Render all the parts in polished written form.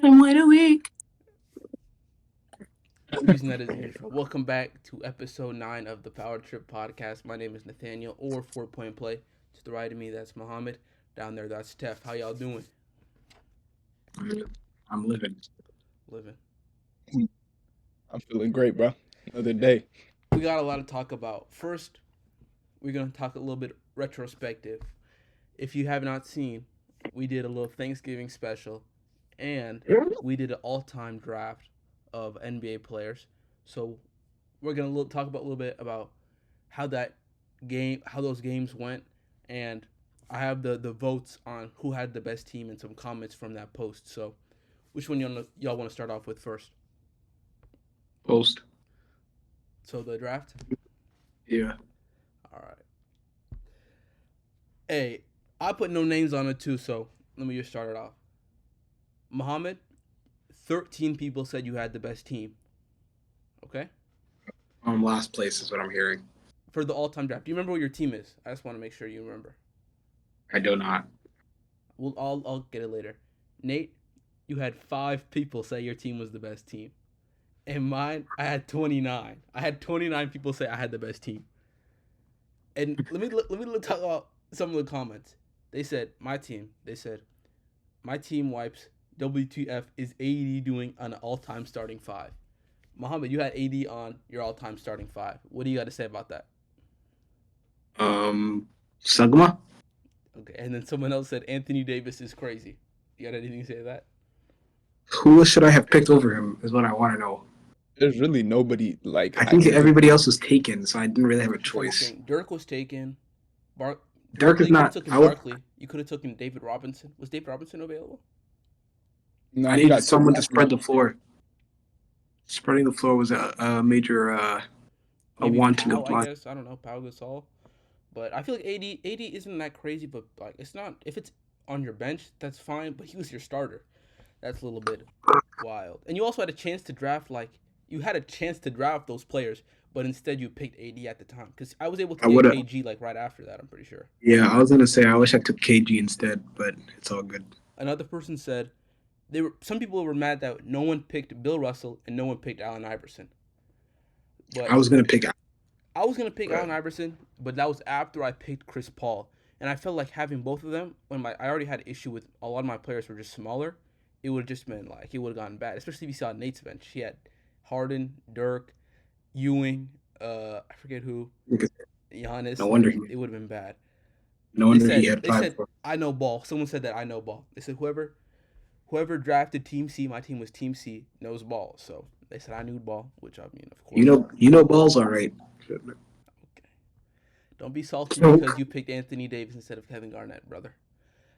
I'm wide awake. I'm using that as an intro. Welcome back to episode 9 of the Power Trip podcast. My name is Nathaniel, or 4 Point Play. To the right of me, that's Muhammad. Down there, that's Steph. How y'all doing? I'm living. Living. I'm feeling great, bro. Another day. We got a lot to talk about. First, we're going to talk a little bit retrospective. If you have not seen, we did a little Thanksgiving special, and we did an all-time draft of NBA players. So we're gonna talk about a little bit about how those games went, and I have the votes on who had the best team and some comments from that post. So, which one y'all want to start off with first? Post. So the draft. Yeah. All right. Hey, I put no names on it too. So let me just start it off. Muhammad, 13 people said you had the best team. Okay. Last place is what I'm hearing. For the all-time draft. Do you remember what your team is? I just want to make sure you remember. I do not. I'll get it later. Nate, you had 5 people say your team was the best team. And mine, I had 29. I had 29 people say I had the best team. And let me talk about some of the comments. They said my team. They said my team wipes. WTF is AD doing an all-time starting five? Muhammad, you had AD on your all-time starting five. What do you got to say about that? Sugma? Okay, and then someone else said Anthony Davis is crazy. You got anything to say to that? Who should I have picked over him is what I want to know. There's really nobody like I I think can think. everybody else was taken, so I didn't really have a So you're choice. saying Dirk was taken. Dirk Well, is you could have not. taken I would. Barkley. You could have taken David Robinson. Was David Robinson available? No, I he needed got someone taken to after. spread the floor. Spreading the floor was a major a Maybe wanting Powell, of I mine. guess. I don't know. Powell Gasol. But I feel like AD isn't that crazy, but like it's not if it's on your bench, that's fine, but he was your starter. That's a little bit wild. And you also had a chance to draft you had a chance to draft those players, but instead you picked AD at the time cuz I was able to I get would have. KG like right after that, I'm pretty sure. Yeah, I was gonna say I wish I took KG instead, but it's all good. Another person said some people were mad that no one picked Bill Russell and no one picked Allen Iverson. I But was gonna pick. I was gonna pick But Allen Iverson, but that was after I picked Chris Paul, and I felt like having both of them when I already had an issue with a lot of my players were just smaller. It would have just been like it would have gone bad, especially if you saw Nate's bench. He had Harden, Dirk, Ewing, I forget who, no Giannis. wonder Like he. it would have been bad. No They wonder he said had they five. said I know ball. Someone said that I know ball. They said whoever drafted Team C, my team was Team C, knows ball. So they said I knew ball, which I mean, of course. You know, balls all right. Okay. Don't be salty So because you picked Anthony Davis instead of Kevin Garnett, brother.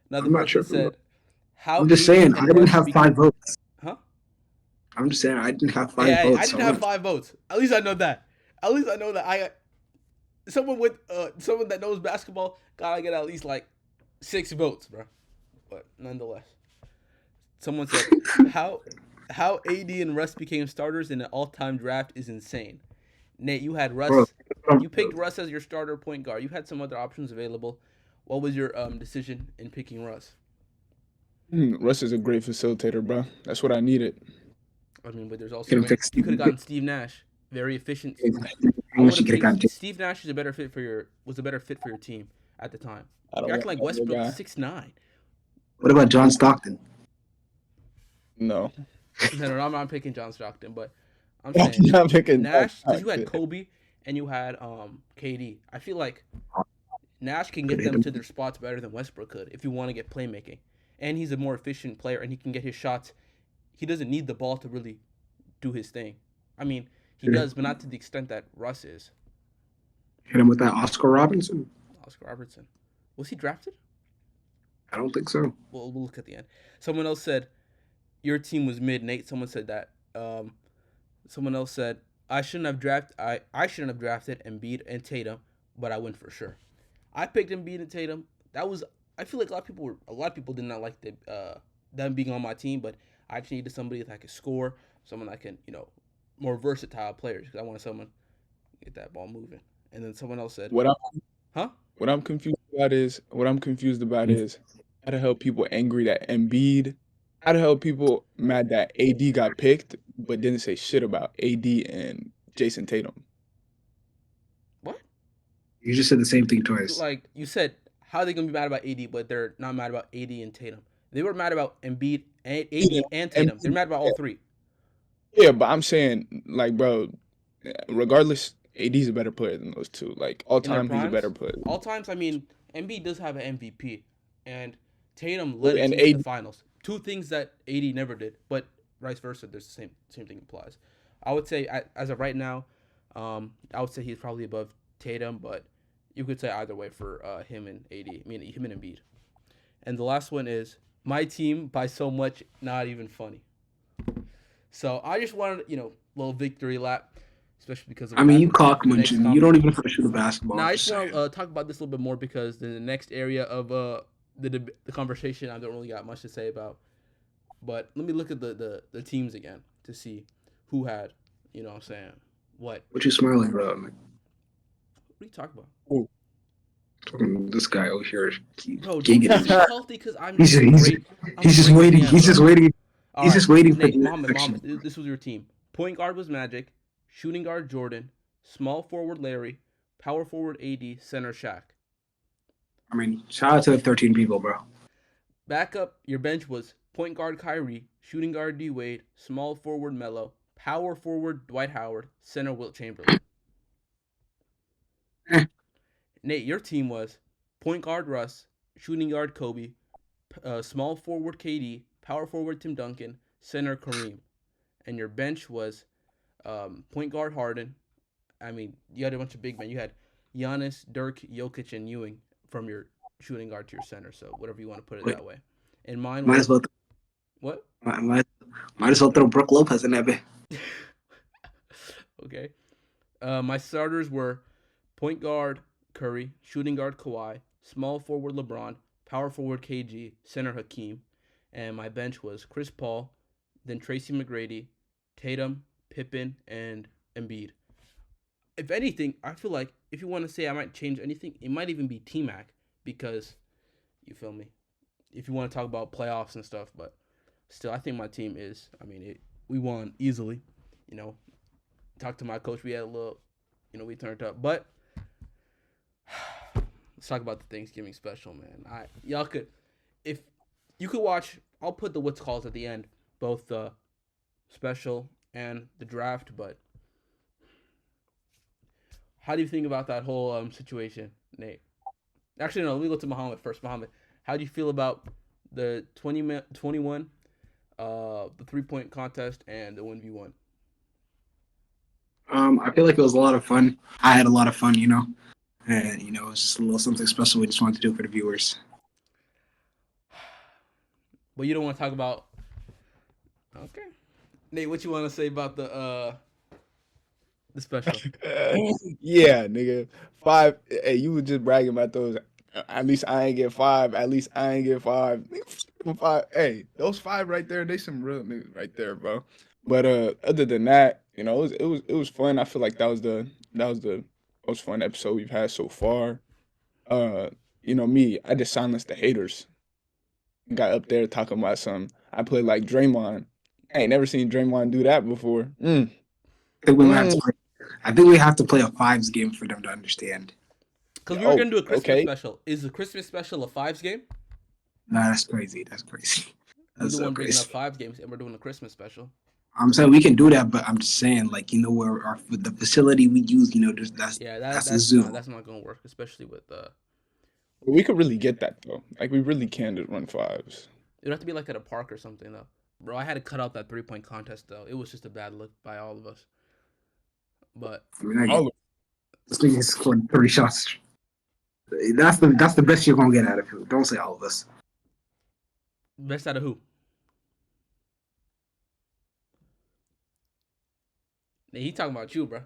Another I'm not person tripping. said how I'm just AD saying I and didn't Russ have five votes. huh? I'm just saying I didn't have five Hey, I votes. didn't So I'm have not. 5 votes. At least I know that. At least I know that I someone that knows basketball gotta get at least like 6 votes, bro. But nonetheless, someone said how AD and Russ became starters in an all-time draft is insane. Nate, you had Bro, Russ. You picked Russ as your starter point guard. You had some other options available. What was your decision in picking Russ? Russ is a great facilitator, bro. That's what I needed. I mean, but there's also could have been picked you could have Steve. gotten Steve Nash, very efficient. I I would wish he have could have think gotten. Steve Nash is a better fit for your was a better fit for your team at the time. I don't You're want acting like that other Westbrook guy. 6'9". What about John Stockton? No. No, I'm not picking John Stockton, but I'm I'm saying not picking John Nash because you had Stockton. Kobe and you had KD. I feel like Nash can Could get hit them him. to their spots better than Westbrook could if you want to get playmaking. And he's a more efficient player and he can get his shots. He doesn't need the ball to really do his thing. I mean, he does, but not to the extent that Russ is. Hit him with that Oscar Robinson. Oscar Robertson. Was he drafted? I don't think so. We'll look at the end. Someone else said your team was mid. Nate, someone said that. Someone else said I shouldn't have drafted Embiid and Tatum, but I win for sure. I picked Embiid and Tatum. That was I feel like a lot of people did not like them being on my team, but I just needed somebody that could score, someone that can more versatile players because I wanted someone to get that ball moving. And then someone else said, What I'm "Huh? what I'm confused about is how to help people angry that Embiid how the hell people mad that AD got picked, but didn't say shit about AD and Jason Tatum? What? You just said the same thing twice. Like you said, how are they gonna be mad about AD, but they're not mad about AD and Tatum? They were mad about Embiid, and AD, and And Tatum. They're mad about all three. yeah, but I'm saying, like, bro, regardless, AD's a better player than those two. Like, all In their time, he's a better primes. player. All times, I mean, Embiid does have an MVP, and Tatum led a And team to the AD, finals. Two things that AD never did, but vice versa. There's the same thing applies. I would say as of right now, I would say he's probably above Tatum, but you could say either way for him and AD. I mean, him and Embiid. And the last one is my team by so much, not even funny. So I just wanted, little victory lap, especially because of I what mean, you happened cock in the next munching. You don't conference. even have to shoot a basketball. Now I'm I just just want saying. to talk about this a little bit more because in the next area of the conversation, I don't really got much to say about. But let me look at the teams again to see who had, what I'm saying, what. What you smiling about? What are you talking about? This guy over here, Bro, don't giggity. stay healthy because I'm He's just a he's great. I'm a he's just great waiting. GM, He's just bro. waiting. All He's right, just waiting for Nate, the Mohammed, infection. this was your team. Point guard was Magic, shooting guard Jordan, small forward Larry, power forward AD, center Shaq. I mean, shout out to the 13 people, bro. Backup, your bench was point guard Kyrie, shooting guard D Wade, small forward Melo, power forward Dwight Howard, center Wilt Chamberlain. Eh. Nate, your team was point guard Russ, shooting guard Kobe, small forward KD, power forward Tim Duncan, center Kareem. And your bench was point guard Harden. I mean, you had a bunch of big men. You had Giannis, Dirk, Jokic, and Ewing from your shooting guard to your center. So whatever you want to put it Wait, that way. And mine might as was well what? might as well throw Brooke Lopez in that bit. Okay. My starters were point guard Curry, shooting guard Kawhi, small forward LeBron, power forward KG, center Hakeem, and my bench was Chris Paul, then Tracy McGrady, Tatum, Pippen, and Embiid. If anything, I feel like if you want to say I might change anything, it might even be T Mac because you feel me. If you want to talk about playoffs and stuff, but still, I think my team is. I mean, we won easily. You know, talked to my coach. We had a little, we turned up. But let's talk about the Thanksgiving special, man. Y'all could, if you could watch, I'll put the what's calls at the end, both the special and the draft. But how do you think about that whole situation, Nate? Actually, no. Let me go to Muhammad first. Muhammad, how do you feel about the 21, the 3-point contest and the 1v1? I feel like it was a lot of fun. I had a lot of fun, and it was just a little something special we just wanted to do for the viewers. But you don't want to talk about. Okay, Nate, what you want to say about the special? yeah, nigga. 5. Hey, you were just bragging about those. At least I ain't get 5. At least I ain't get 5. Nigga, 5. Hey, those 5 right there, they some real niggas right there, bro. But other than that, it was fun. I feel like that was the most fun episode we've had so far. Uh, me, I just silenced the haters. Got up there talking about some. I played like Draymond. I ain't never seen Draymond do that before. I think we might have Mm. to play. I think we have to play a fives game for them to understand. Because we were Oh, gonna do a Christmas okay. special. Is the Christmas special a fives game? Nah, that's crazy. That's crazy. You That's the so one bringing crazy. up fives games, and we're doing a Christmas special. I'm saying we can do that, but I'm just saying, like, where the facility we use, just Yeah, that's a that's zoo. not gonna work, especially with We could really get that though. Like we really can just run 5s. It would have to be like at a park or something though. Bro, I had to cut out that 3-point contest though. It was just a bad look by all of us. But I mean, I get All of this nigga scored 3 shots. That's the best you're gonna get out of him. Don't say all of us. best out of who? He talking about you, bro.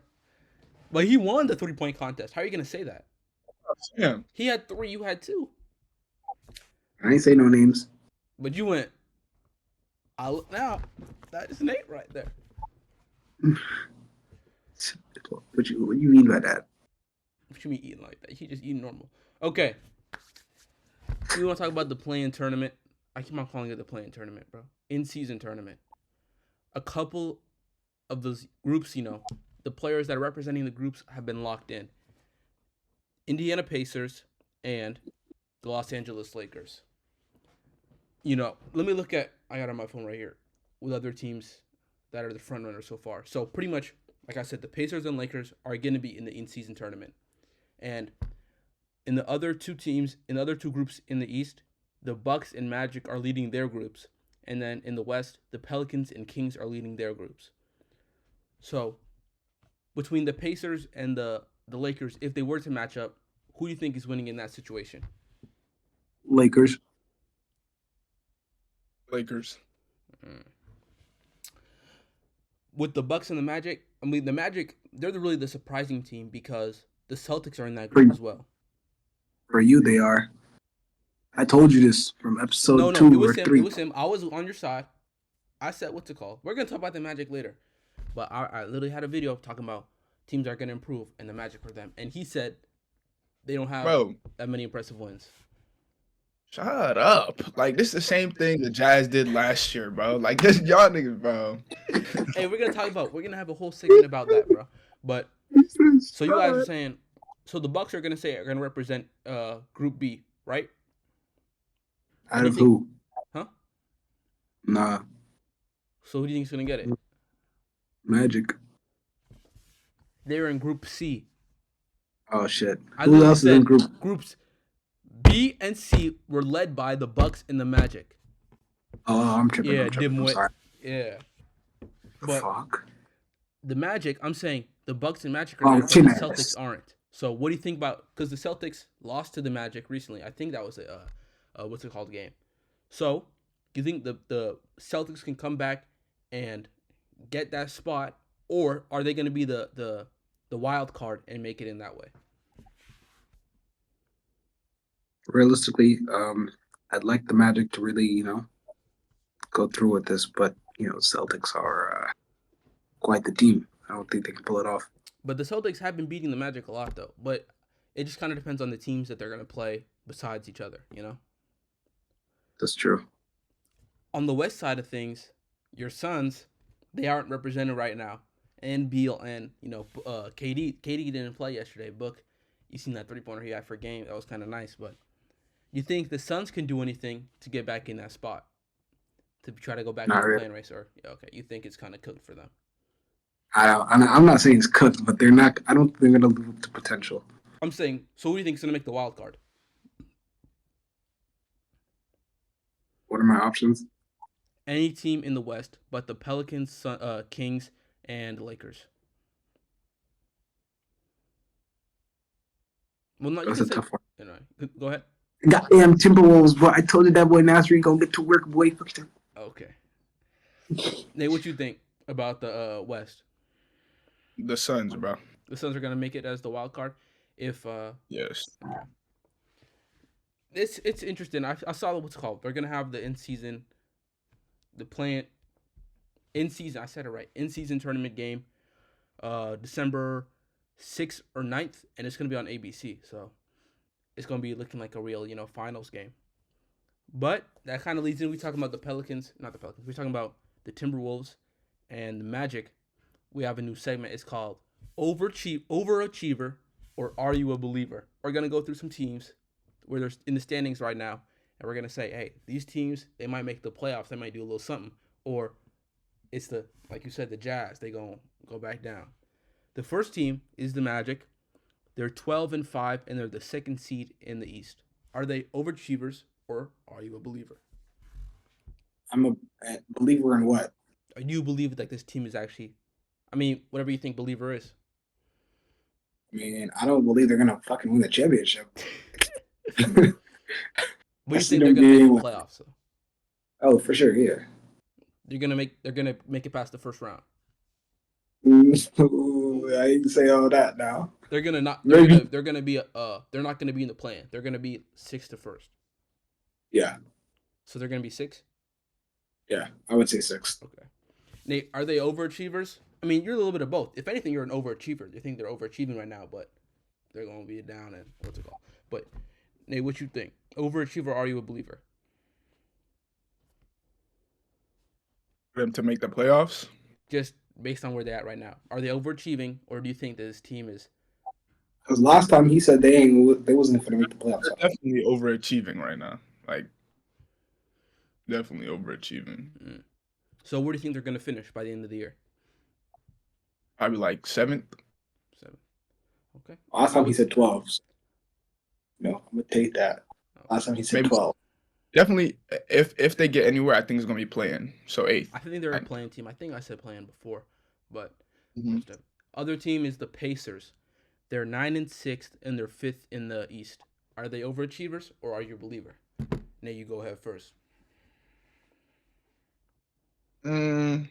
But he won the 3-point contest. How are you gonna say that? yeah. He had 3, you had 2. I ain't say no names. But you went. I look now. That is Nate right there. What you mean by that? What you mean eating like that? He just eating normal. Okay. We want to talk about the play-in tournament. I keep on calling it the play-in tournament, bro. In-season tournament. A couple of those groups, the players that are representing the groups have been locked in. Indiana Pacers and the Los Angeles Lakers. Let me look at, I got it on my phone right here, with other teams that are the front runners so far. So pretty much, like I said, the Pacers and Lakers are going to be in the in-season tournament. And in the other two groups in the East, the Bucks and Magic are leading their groups. And then in the West, the Pelicans and Kings are leading their groups. So between the Pacers and the Lakers, if they were to match up, who do you think is winning in that situation? Lakers. Lakers. With the Bucks and the Magic, the Magic, they're really the surprising team because the Celtics are in that group as well. For you, they are. I told you this from episode 2 or 3. It was him. I was on your side. I said what's it called. We're going to talk about the Magic later. But I literally had a video talking about teams are going to improve and the Magic for them. And he said they don't have that many impressive wins. Shut up. Like, this is the same thing the Jazz did last year, bro. Like, this y'all niggas, bro. Hey, we're going to have a whole segment about that, bro. But, so you guys are saying, so the Bucks are going to represent Group B, right? Out of who? Huh? Nah. So who do you think is going to get it? Magic. They're in Group C. Oh, shit. Who else is in Groups B and C were led by the Bucks and the Magic. Oh, I'm tripping. Yeah, I'm sorry. Yeah. But fuck. The Magic, I'm saying the Bucks and Magic are there, the Celtics aren't. So what do you think about, because the Celtics lost to the Magic recently. I think that was a what's it called game. So do you think the Celtics can come back and get that spot, or are they going to be the wild card and make it in that way? Realistically, I'd like the Magic to really, go through with this, but Celtics are quite the team. I don't think they can pull it off. But the Celtics have been beating the Magic a lot, though. But it just kind of depends on the teams that they're going to play besides each other, That's true. On the West side of things, your Suns, they aren't represented right now. And Beal and, KD didn't play yesterday. Book, you seen that 3-pointer he had for game. That was kind of nice. But you think the Suns can do anything to get back in that spot? To try to go back to the playing race? Or, okay, you think it's kind of cooked for them? I'm not saying it's cooked, but they're not. I don't think they're going to live up to potential. I'm saying, so who do you think is going to make the wild card? What are my options? Any team in the West, but the Pelicans, Kings, and Lakers. Well, no, that's a tough one. Go ahead. Goddamn Timberwolves, bro! I told you that boy Nasri gonna get to work, boy. Okay. Nate, what you think about the West? The Suns, bro. The Suns are gonna make it as the wild card. If yes. It's interesting. I saw what's called. They're gonna have the in-season. In-season, I said it right. In-season tournament game, December 6th or 9th, and it's going to be on ABC. So it's going to be looking like a real, finals game. But that kind of leads in. We're talking about the Pelicans. Not the Pelicans. We're talking about the Timberwolves and the Magic. We have a new segment. It's called Overachiever, or Are You a Believer? We're going to go through some teams where they're in the standings right now. And we're going to say, hey, these teams, they might make the playoffs. They might do a little something. Or it's like you said, the Jazz. They going to go back down. The first team is the Magic. They're 12-5, and they're the second seed in the East. Are they overachievers, or are you a believer? I'm a believer in what? Are you believe that this team is actually, whatever you think believer is. I don't believe they're going to fucking win the championship. But you think they're gonna make the playoffs? So. Oh, for sure, yeah. They're gonna make it past the first round. I didn't say all that now. They're not gonna be in the plan. They're gonna be 6th to 1st. Yeah. So they're gonna be 6? Yeah, I would say 6. Okay. Nate, are they overachievers? You're a little bit of both. If anything, you're an overachiever. You think they're overachieving right now, but they're gonna be down and what's it called? But Nate, what you think? Overachiever, or are you a believer? For them to make the playoffs. Just based on where they're at right now. Are they overachieving, or do you think that this team is? Because last time he said they wasn't going to make the playoffs. They're definitely overachieving right now. Like definitely overachieving. Mm. So where do you think they're going to finish by the end of the year? Probably like 7th. 7. Okay. Last time he said 12. So, I'm gonna take that. Last time he said Maybe 12. definitely if they get anywhere, I think it's gonna be playing. So 8th. I think they're a playing team. I think I said playing before, but Mhm. other team is the Pacers. They're 9 and 6th, and they're 5th in the East. Are they overachievers or are you a believer? Now you go ahead first. I'm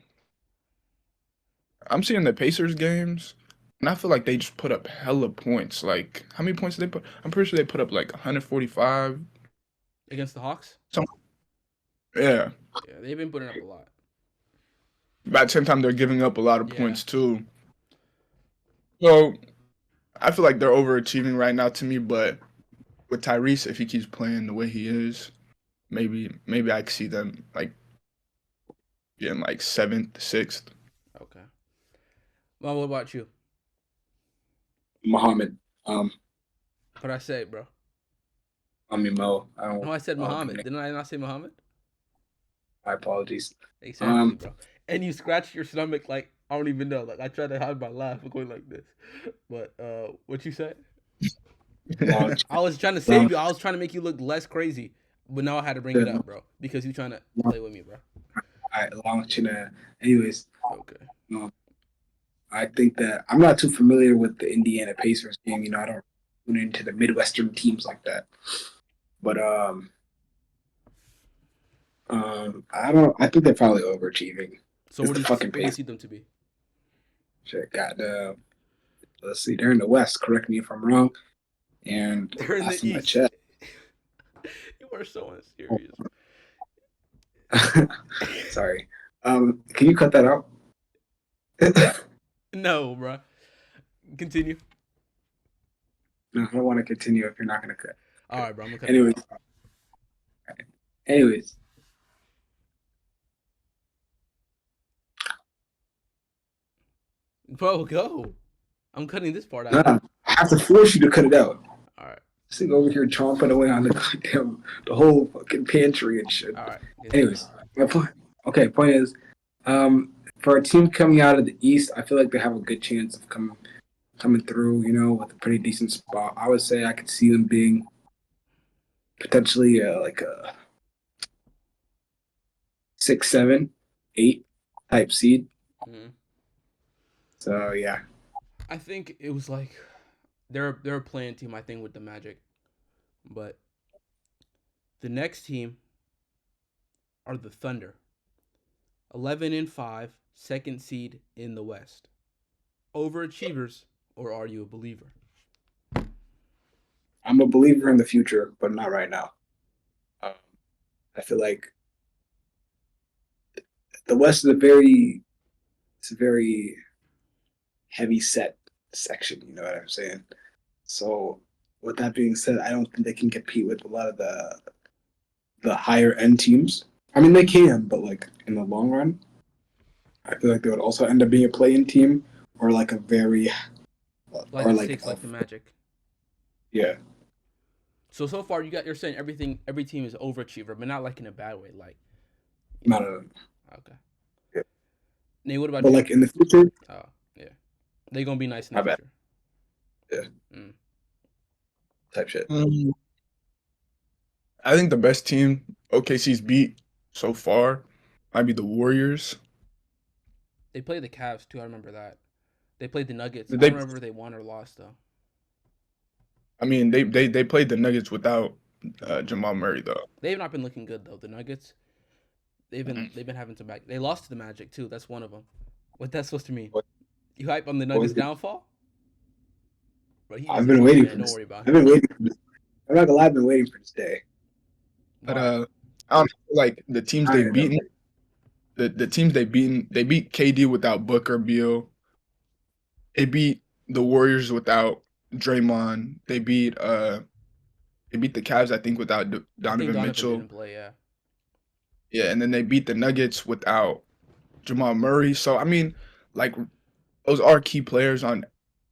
seeing the Pacers games, and I feel like they just put up hella points. Like how many points did they put? I'm pretty sure they put up like 145 against the Hawks. Yeah. Yeah, they've been putting up a lot. About 10 times they're giving up a lot of points too. So I feel like they're overachieving right now to me, but with Tyrese, if he keeps playing the way he is, maybe I could see them like getting like 7th, 6th. Okay. Well, what about you? Muhammad. What'd I say, bro? I mean Mo. No, I said Muhammad. Didn't I not say Muhammad? My apologies. Exactly, bro. And you scratched your stomach like I don't even know. Like I tried to hide my laugh going like this. But what you said? I was trying to save you. I was trying to make you look less crazy. But now I had to bring it up, bro. Because you're trying to play with me, bro. I want you to anyways. Okay. I think that I'm not too familiar with the Indiana Pacers game. I don't tune into the Midwestern teams like that. But I don't. I think they're probably overachieving. So what do you see them to be? Shit, let's see. They're in the West. Correct me if I'm wrong. And they're in the East. You are so unserious. Sorry. Can you cut that out? No, bro. Continue. No, I don't want to continue if you're not gonna cut. All right, bro. I'm gonna cut. Anyways. Bro, go. I'm cutting this part out. Nah, I have to force you to cut it out. All right. This thing over here chomping away on the whole fucking pantry and shit. All right. Anyways, my point. Okay, point is, for a team coming out of the East, I feel like they have a good chance of coming through. With a pretty decent spot. I would say I could see them being potentially like a 6, 7, 8 type seed. Mm-hmm. So yeah, I think it was like they're a playing team. I think with the Magic, but the next team are the Thunder. 11 and 5, second seed in the West. Overachievers, or are you a believer? I'm a believer in the future, but not right now. I feel like the West is a very heavy set section. You know what I'm saying? So with that being said, I don't think they can compete with a lot of the higher end teams. I mean, they can, but like in the long run, I feel like they would also end up being a play-in team or like a very like the Six, like the Magic. Yeah. So far you're saying every team is overachiever, but not like in a bad way, like. Not a. Okay. Yeah. Nate, what about but you? Like in the future? Oh yeah, they gonna be nice in the future. Yeah. Type shit. I think the best team OKC's beat so far might be the Warriors. They played the Cavs too. I remember that. They played the Nuggets. I don't remember if they won or lost though. I mean, they played the Nuggets without Jamal Murray though. They've not been looking good though. The Nuggets. They've been having some back. They lost to the Magic too. That's one of them. What that's supposed to mean? What? You hype on the Nuggets downfall? But I've been waiting for this. Don't worry about it. I've been waiting for this. I'm not gonna lie, I've been waiting for this day. But I don't feel like the teams they've beaten. The teams they've beaten, they beat KD without Booker, Beal. They beat the Warriors without Draymond. They beat the Cavs, I think, without Donovan Mitchell. Didn't play, yeah. Yeah, and then they beat the Nuggets without Jamal Murray. So I mean, like those are key players on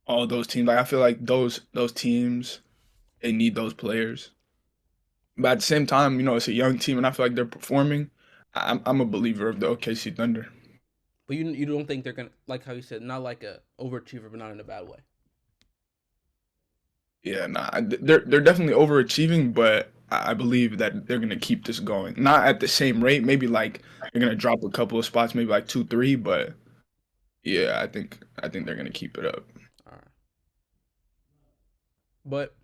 all those teams. Like I feel like those teams they need those players. But at the same time, it's a young team, and I feel like they're performing. I'm a believer of the OKC Thunder. But you don't think they're gonna, like how you said, not like a overachiever, but not in a bad way. Yeah, nah, they're definitely overachieving, but I believe that they're gonna keep this going. Not at the same rate. Maybe like they're gonna drop a couple of spots, maybe like 2, 3. But yeah, I think they're gonna keep it up. All right. But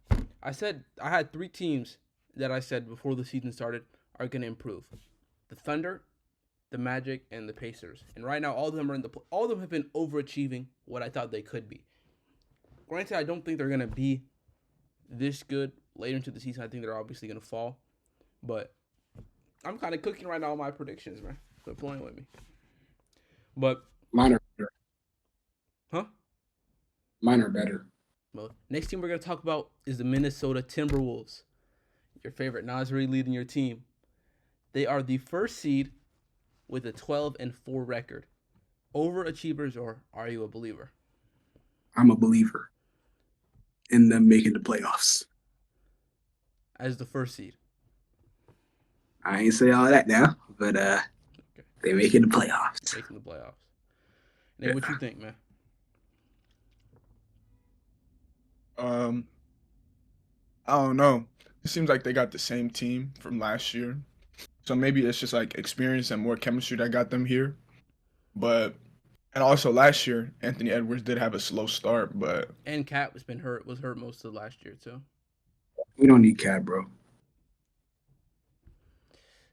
I said I had 3 teams that I said before the season started are gonna improve: the Thunder, the Magic, and the Pacers. And right now, all of them are all of them have been overachieving what I thought they could be. Granted, I don't think they're gonna be this good later into the season. I think they're obviously gonna fall, but I'm kind of cooking right now on my predictions, man. Quit playing with me. But Mine are better. huh? Mine are better. Well, next team we're gonna talk about is the Minnesota Timberwolves. Your favorite Nasri leading your team. They are the first seed with a 12-4 record. Overachievers, or are you a believer? I'm a believer in them making the playoffs. As the first seed. I ain't say all that now, but Okay. they making the playoffs. Making the playoffs. Nate, what you think, man? I don't know. It seems like they got the same team from last year, so maybe it's just like experience and more chemistry that got them here. But and also last year, Anthony Edwards did have a slow start, but And Cat was hurt most of last year too. We don't need Cat, bro.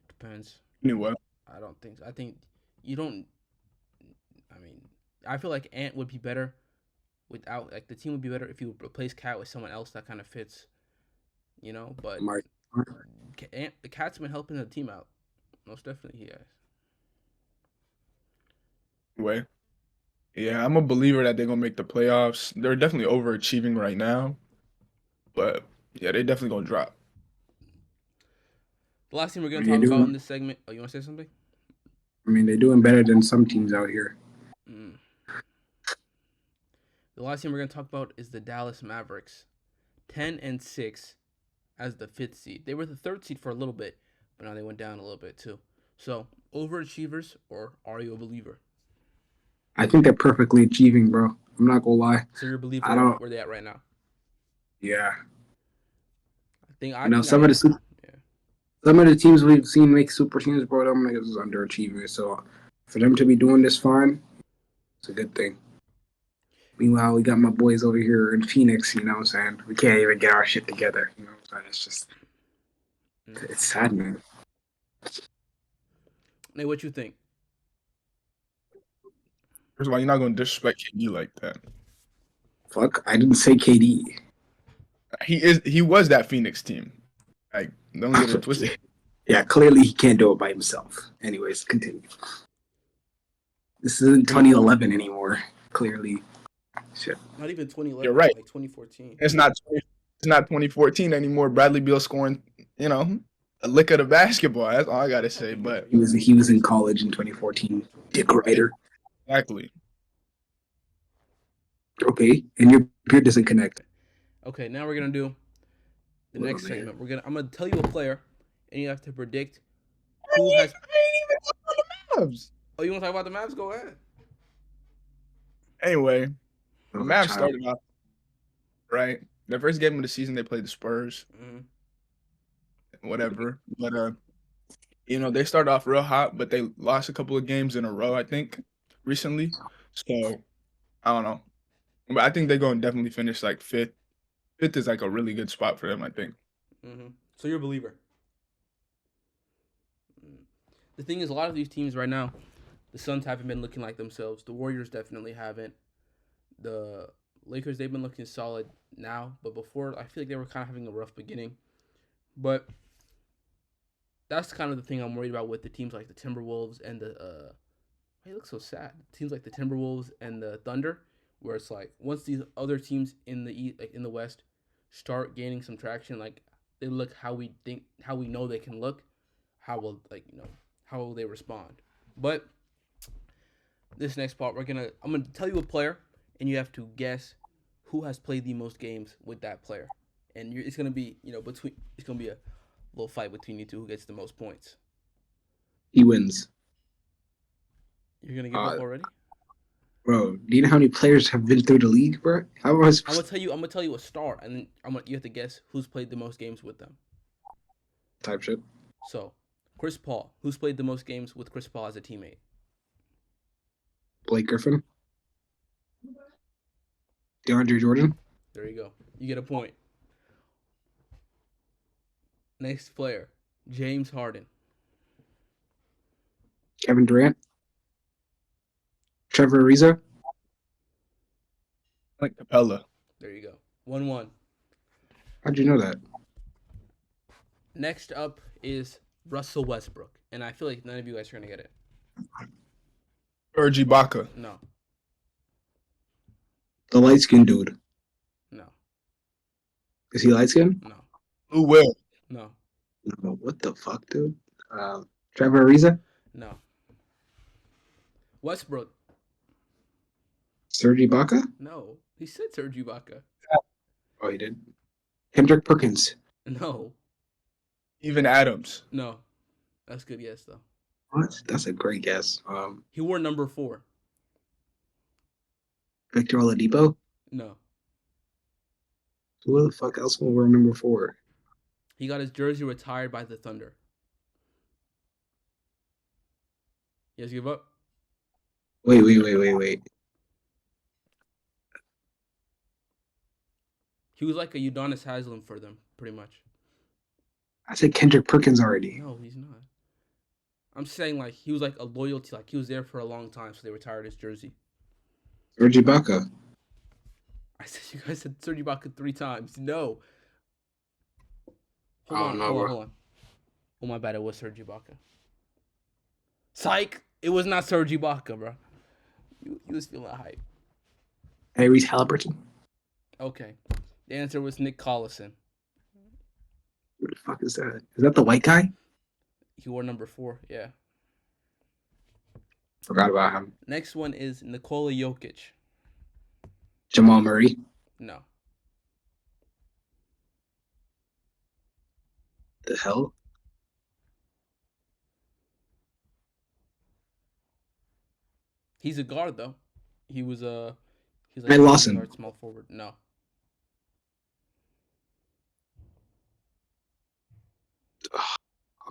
Depends. anyway, I don't think so. I think you don't. I mean, I feel like Ant would be better without, like, the team would be better if you replace Cat with someone else that kind of fits, But Mark. The Cat's been helping the team out. Most definitely, he has. anyway, yeah, I'm a believer that they're gonna make the playoffs. They're definitely overachieving right now, but yeah, they definitely gonna drop. The last team we're I gonna mean, they're talk about in doing. this segment. Oh, you want to say something? I mean, they're doing better than some teams out here. Mm. The last team we're gonna talk about is the Dallas Mavericks, 10-6 as the 5th seed. They were the 3rd seed for a little bit, but now they went down a little bit too. So, overachievers, or are you a believer? I think they're perfectly achieving, bro. I'm not gonna lie. So you're a believer I don't. where they at right now? Yeah. I You know, think I am. Yeah. some of the teams we've seen make super teams, bro, them niggas is underachieving. So for them to be doing this fine, it's a good thing. Meanwhile, we got my boys over here in Phoenix, you know what I'm saying? We can't even get our shit together. You know what I'm saying? It's just, it's sad, man. Nate, what you think? First of all, you're not gonna disrespect KD like that. Fuck, I didn't say KD. He was that Phoenix team. Like, don't get it twisted. Yeah, clearly he can't do it by himself. Anyways, continue. This isn't 2011 anymore. Clearly. Shit. Not even 2011. You're right. Like 2014. It's not 2014 anymore. Bradley Beal scoring, a lick of the basketball. That's all I gotta say. But He was in college in 2014. Dick Ryder. exactly. Okay, and your beard doesn't connect. Okay, now we're gonna do the Well, next man. segment. I'm gonna tell you a player, and you have to predict who has. Mavs. Oh, you want to talk about the Mavs? Go ahead. Anyway, the Oh, Mavs child. started off right. The first game of the season, they played the Spurs. Whatever, but they started off real hot, but they lost a couple of games in a row, I think, recently. So I don't know, but I think they're going to definitely finish like fifth. Fifth is like a really good spot for them, I think. So you're a believer. The thing is, a lot of these teams right now, the Suns haven't been looking like themselves. The Warriors definitely haven't. The Lakers, they've been looking solid now, but before, I feel like they were kind of having a rough beginning. But that's kind of the thing I'm worried about with the teams like the Timberwolves and the Why you look so sad? Teams like the Timberwolves and the Thunder, where it's like once these other teams in the East, like in the West, start gaining some traction, like they look how we know they can look, how will they respond? But this next part, I'm gonna tell you a player, and you have to guess who has played the most games with that player, and it's gonna be it's gonna be a little fight between you two who gets the most points. He wins. You're gonna give up already? Bro, do you know how many players have been through the league, bro? How was I'm gonna tell you a star, and then you have to guess who's played the most games with them. type shit? So, Chris Paul, who's played the most games with Chris Paul as a teammate? Blake Griffin, DeAndre Jordan. There you go. You get a point. Next player, James Harden. Kevin Durant, Trevor Ariza. Like Capella. There you go. 1-1. How'd you know that? Next up is Russell Westbrook, and I feel like none of you guys are gonna get it. Serge Ibaka. No. The light skinned dude. No. Is he light skinned? No. Who will? No. No. What the fuck, dude? Trevor Ariza, No. Westbrook. Serge Ibaka. No. He said Serge Ibaka. Oh, he did. Kendrick Perkins. No. Even Adams. No. That's a good guess though. What? That's a great guess. He wore number 4. Victor Oladipo. No. Who the fuck else will wear number 4? He got his jersey retired by the Thunder. You guys give up? Wait. He was like a Udonis Haslem for them, pretty much. I said Kendrick Perkins already. No, he's not. I'm saying like he was like a loyalty, like he was there for a long time, so they retired his jersey. Serge Ibaka. I said you guys said Serge Ibaka 3 times. No. Oh, Hold no, bro. on. Oh my bad, it was Serge Ibaka. Psych! It was not Serge Ibaka, bro. You was feeling hype. Tyrese Halliburton. Okay. The answer was Nick Collison. Who the fuck is that? Is that the white guy? He wore number 4, yeah. Forgot about him. Next one is Nikola Jokic. Jamal Murray. No. The hell? He's a guard though. He's Ray Lawson. guard, small forward. No.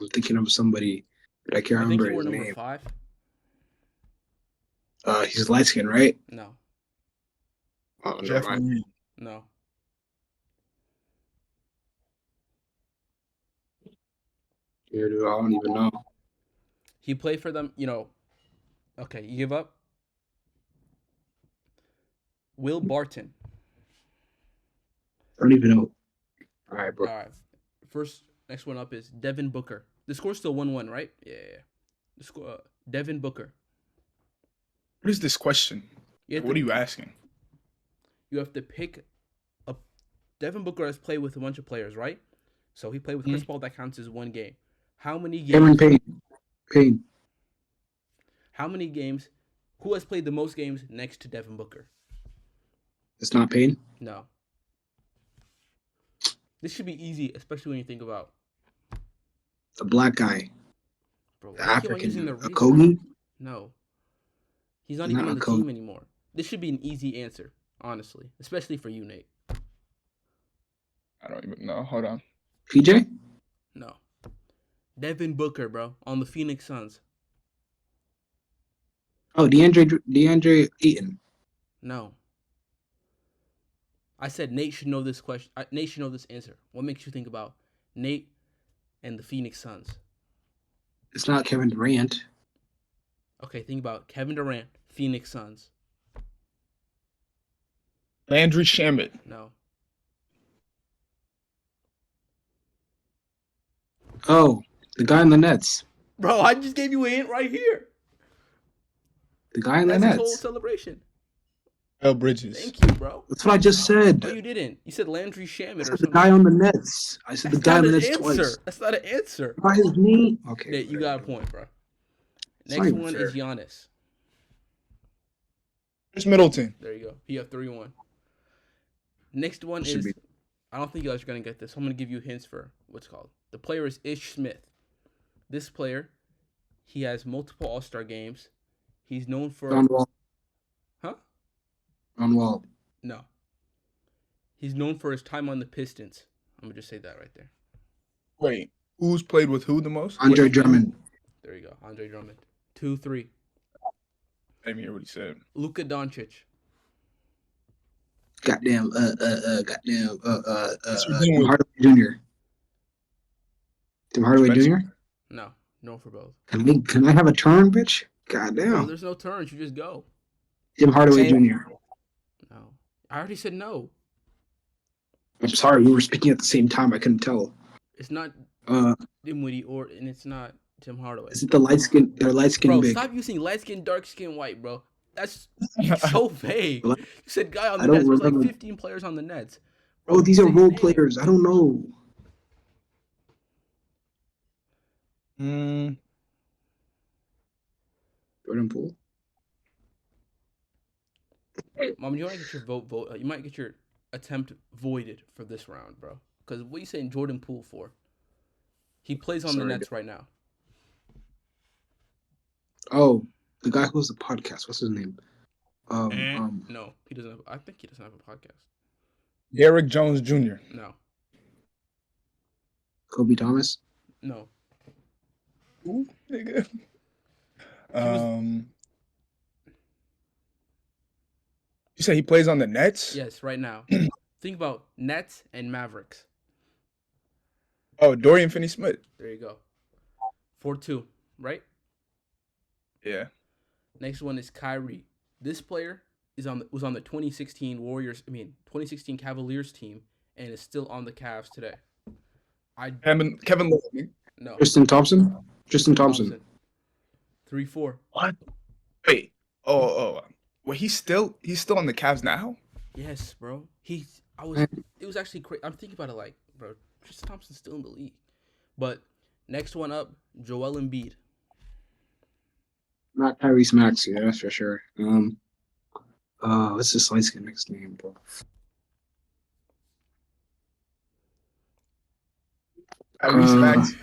I'm thinking of somebody, but I can't I think remember he wore his number name. 5. He's light skinned, right? No. Oh, never Jeff mind. Green. No. Yeah, dude, I don't even know. He played for them, Okay, you give up? Will Barton. I don't even know. All right, bro. All right. Next one up is Devin Booker. The score's still 1-1, right? Yeah. The score, Devin Booker. What is this question? What are you asking? You have to pick a. Devin Booker has played with a bunch of players, right? So he played with Chris Paul. That counts as 1 game. How many games? Cameron Payne. How many games? Who has played the most games next to Devin Booker? It's not Payne. No. This should be easy, especially when you think about The black guy. bro. The why do you keep on using African. the Kogi. No. He's not even Not on the Okogie. team anymore. This should be an easy answer, honestly, especially for you, Nate. I don't even know. Hold on. PJ. No. Devin Booker, bro, on the Phoenix Suns. Oh, DeAndre Ayton. No. I said Nate should know this question. Nate should know this answer. What makes you think about Nate and the Phoenix Suns? It's not Kevin Durant. Okay, think about Kevin Durant, Phoenix Suns. Landry Shamet. No. Oh, the guy in the Nets. Bro, I just gave you a hint right here. The guy in the That's his whole Nets. celebration. L. Bridges. Thank you, bro. That's what I just said. No, you didn't. You said Landry Shamet I or said the something. guy on the Nets. I said the guy on the Nets twice. That's not an answer. By his knee. Okay. Nate, you got a point, bro. It's not Next even one fair. is Giannis. Chris Middleton. There you go. You have 3-1. Next one Should is. be. I don't think you guys are gonna get this. I'm gonna give you hints for what's called. The player is Ish Smith. This player, he has multiple All-Star games. He's known for. John Wall. Huh? John Wall. No. He's known for his time on the Pistons. I'm gonna just say that right there. Wait, who's played with who the most? Andre Drummond. There you go. Andre Drummond. 2-3. I didn't hear what he said. Luka Doncic. Goddamn. Tim Tim Hardaway Jr. Tim Hardaway Spencer. Jr. No. No for both. Can I have a turn, bitch? Bro, Goddamn. there's no turns. You just go. Tim Hardaway Sam. Jr. No. I already said no. I'm sorry, we were speaking at the same time. I couldn't tell. It's not Dinwiddie and it's not Tim Hardaway. Is it the light skin or light skin Bro, big? stop using light skin, dark skin, white, bro. That's so vague. You said guy on I the don't Nets. There's like remember. 15 players on the Nets. Oh, these are say his role name. players. I don't know. Jordan Poole. Mom, you might get your vote. You might get your attempt voided for this round, bro. Because what are you saying Jordan Poole for? He plays on the Sorry, Nets right now. Oh, the guy who has the podcast. What's his name? No, he doesn't have. I think he doesn't have a podcast. Derrick Jones Jr. No, Kobe Thomas. no. Ooh, nigga. You say he plays on the Nets? Yes, right now. Think about Nets and Mavericks. Oh, Dorian Finney-Smith. There you go. 4-2, right? Yeah. Next one is Kyrie. This player was on the 2016 2016 Cavaliers team and is still on the Cavs today. Kevin Love. No. Tristan Thompson. Tristan Thompson. 3-4. What? Wait. Oh. Wait, he's still on the Cavs now? Yes, bro. It was actually crazy. I'm thinking about it like, bro, Tristan Thompson's still in the league. But next one up, Joel Embiid. Not Tyrese Maxey, yeah, that's for sure. What's this light skin next name, bro? Tyrese Maxey.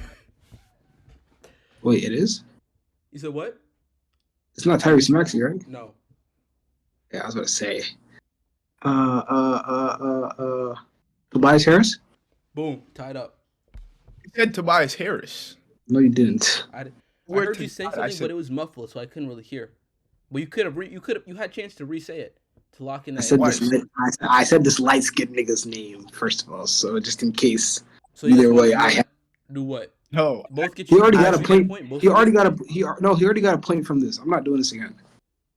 Wait, it is? You said what? It's not Tyrese Maxey, right? No. Yeah, I was about to say. Tobias Harris? Boom. Tied up. You said Tobias Harris. No, you didn't. I Where heard to- you say I something, said- but it was muffled, so I couldn't really hear. But you could have. You had a chance to re-say it to lock in I that. said Why? I said this light skinned nigga's name first of all, so just in case. So you either just wanna- way, you I wanna have- do what? No. Both get He you. already both got a get point. Both He get- already got a point from this. I'm not doing this again.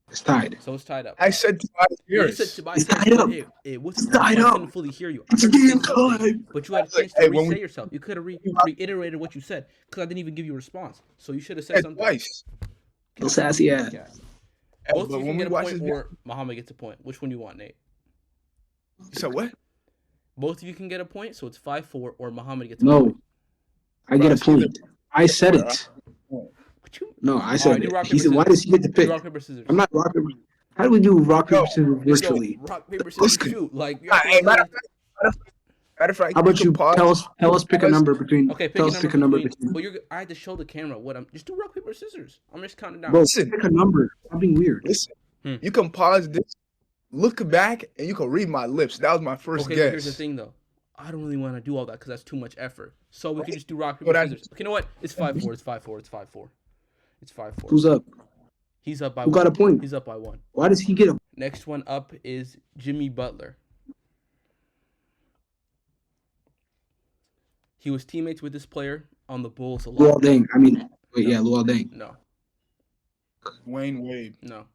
It's tied. So it's tied up. I said Tobias Yeah, you Harris. said Tobias It's Harris, tied but up. it was It's tied I up. couldn't fully hear you. I It's heard you say game something, time. but you had a chance to Hey, when re-say we- yourself. You could have reiterated what you said because I didn't even give you a response. So you should have said said something. twice. Little sassy ass. Yeah. Hey, Both but of you when can we get a watch point, this or Muhammad gets a point. Which one do you want, Nate? You said what? Both of you can get a point, so it's 5-4, or Muhammad gets a No, point. I get a Bro, point. I said it. What you? No, I Alright, said do it. rock, He paper, said, "Why scissors. does he get the Do pick?" rock, paper, scissors. I'm not rock paper. How do we do rock paper Yo, scissors Let's go. virtually? Rock, paper, scissors, Listen. shoot. Like, you Hey, matter of fact, How about you pause. tell us pick a number between? Okay, pick tell a us number pick a number between. between. Well, I had to show the camera what I'm. Just do rock, paper, scissors. I'm just counting down. Bro, Listen. pick a number. I'm being weird. Listen, Hmm. you can pause this, look back, and you can read my lips. That was my first Okay, guess. but here's the thing though. I don't really want to do all that because that's too much effort. So we can just do rock, paper, But I- scissors. Okay, you know what? It's 5-4. It's 5-4. It's 5-4. It's 5-4. Who's up? He's up by Who 1. got a point? He's up by 1. Why does he get a? Next one up is Jimmy Butler. He was teammates with this player on the Bulls a lot. Luol Deng. I mean, wait, No. yeah, Luol Deng. No, Wayne Wade. no,